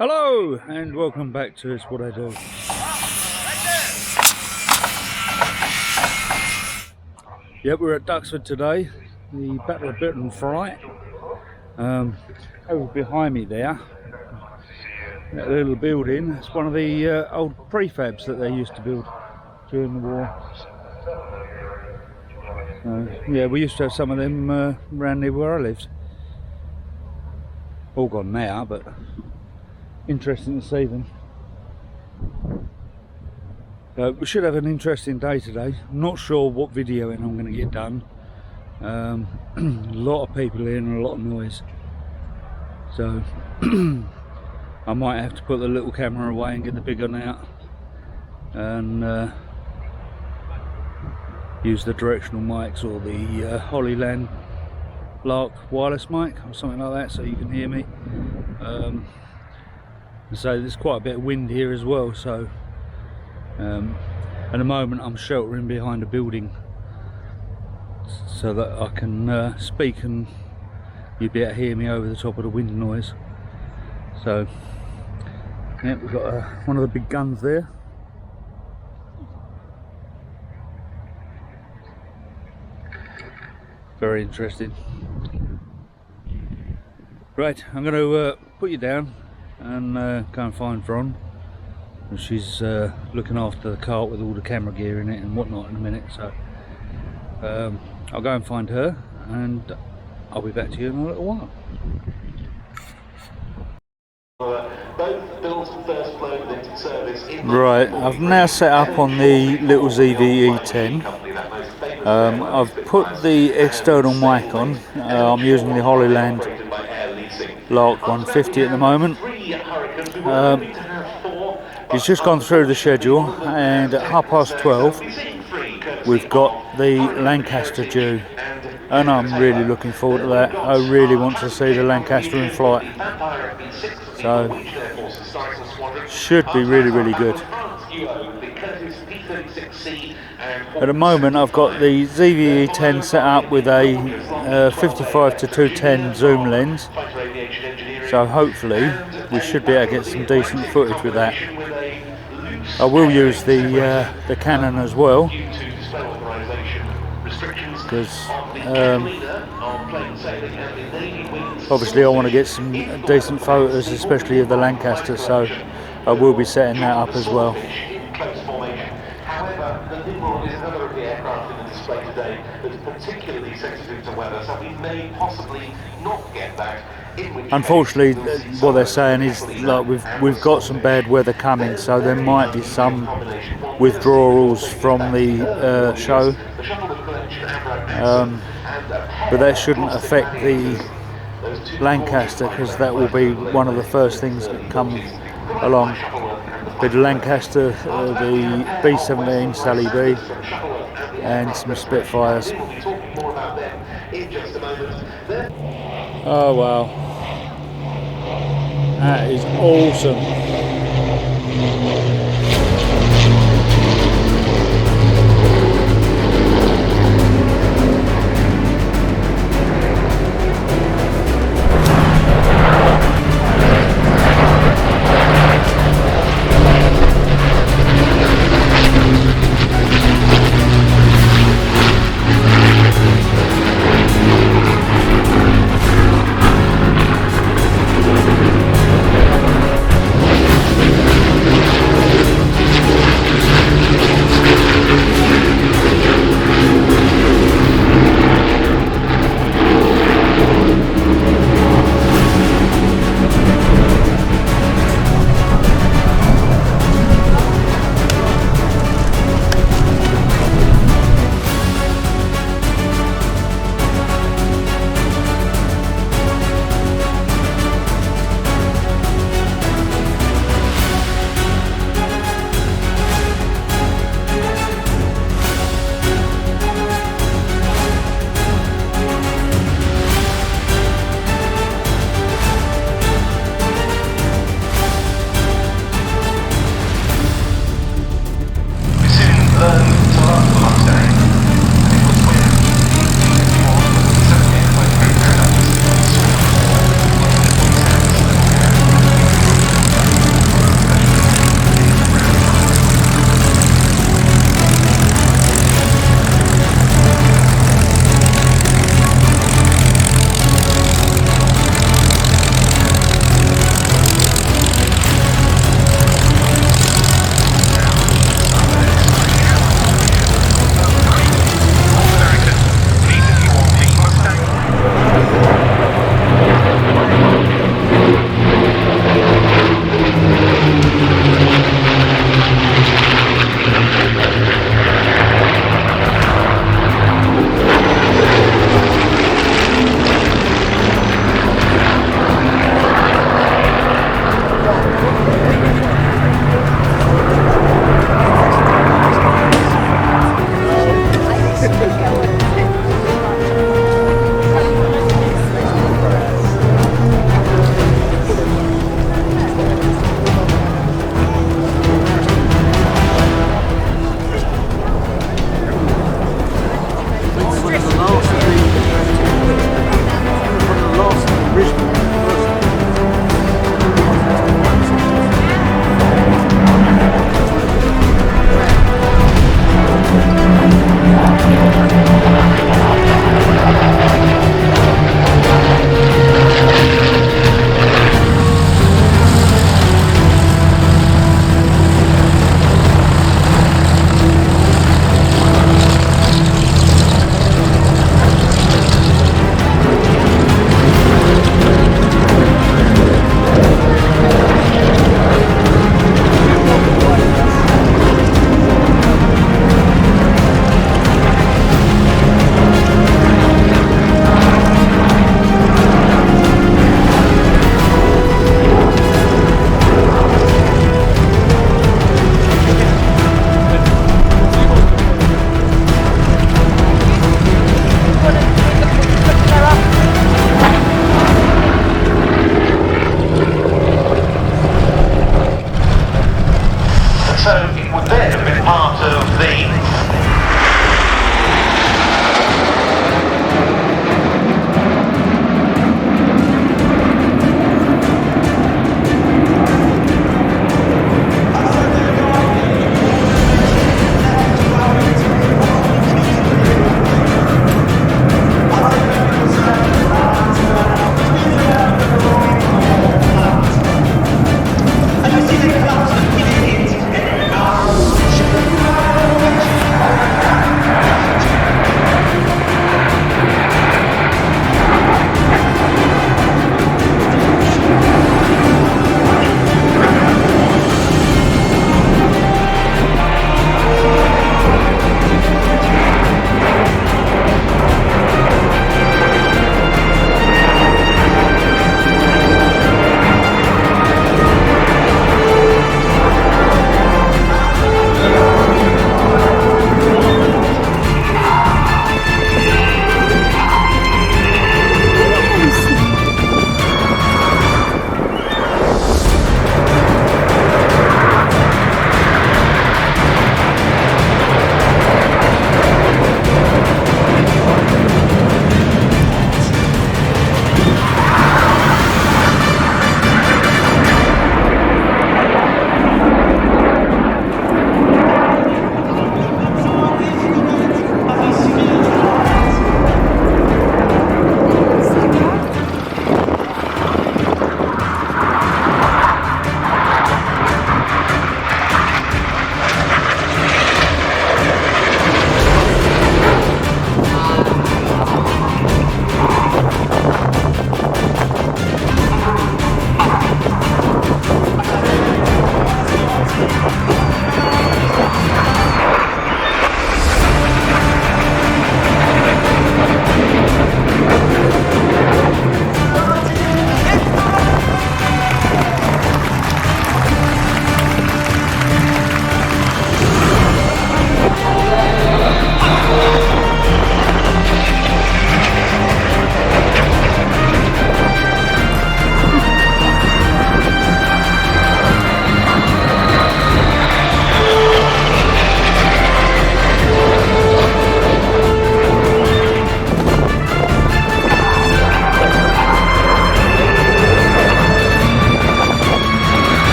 Hello and welcome back to It's What I Do. Yep, we're at Duxford today, the Battle of Britain Fright. Over behind me there, that little building, it's one of the old prefabs that they used to build during the war. Yeah, we used to have some of them around near where I lived. All gone now, but interesting to see them. We should have an interesting day today. I'm not sure what videoing I'm going to get done. A lot of people here and a lot of noise, so I might have to put the little camera away and get the big one out and use the directional mics or the Hollyland Lark wireless mic or something like that, so you can hear me. So there's quite a bit of wind here as well, so at the moment I'm sheltering behind a building so that I can speak and you'll be able to hear me over the top of the wind noise. So yeah, we've got one of the big guns there. Very interesting. Right, I'm going to put you down and go and find Vron. She's looking after the cart with all the camera gear in it and whatnot in a minute, so I'll go and find her and I'll be back to you in a little while. Right, I've now set up on the little ZVE10. I've put the external mic on. I'm using the Hollyland Lark 150 at the moment. It's just gone through the schedule, and at 12:30 we've got the Lancaster due, and I'm really looking forward to that. I really want to see the Lancaster in flight, so should be really good. At the moment I've got the ZVE10 set up with a 55 to 210 zoom lens, so hopefully we should be able to get some decent footage with that. I will use the Canon as well, because obviously I want to get some decent photos, especially of the Lancaster, so I will be setting that up as well. However, the Nimrod is another of the aircraft in the display today that's particularly sensitive to weather, so we may possibly not get that. Unfortunately, what they're saying is like we've got some bad weather coming, so there might be some withdrawals from the show, but that shouldn't affect the Lancaster, because that will be one of the first things that come along. With the Lancaster, the B-17 Sally B, and some Spitfires. Oh wow, that is awesome.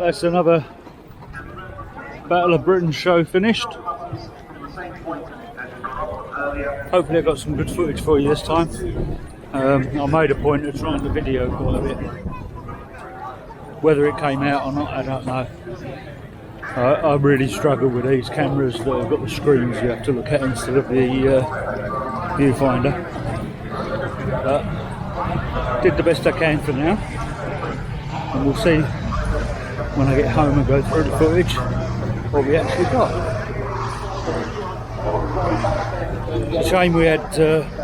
that's another Battle of Britain show finished. Hopefully I got some good footage for you this time. I made a point of trying to video quite a bit. Whether it came out or not, I don't know. I really struggle with these cameras that have got the screens you have to look at instead of the viewfinder. But did the best I can for now, and we'll see when I get home and go through the footage what we actually got. It's a shame we had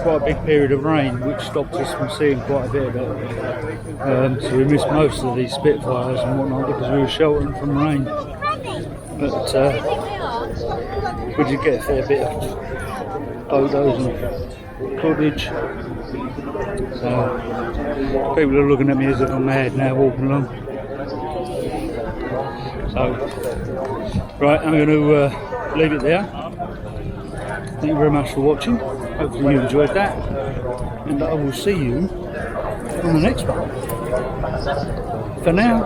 quite a big period of rain, which stopped us from seeing quite a bit of it. So we missed most of these Spitfires and whatnot because we were sheltering from rain. But we did get a fair bit of photos and footage. So people are looking at me as if I'm mad now walking along. So, right, I'm going to leave it there. Thank you very much for watching. Hopefully you enjoyed that. And I will see you on the next one. For now.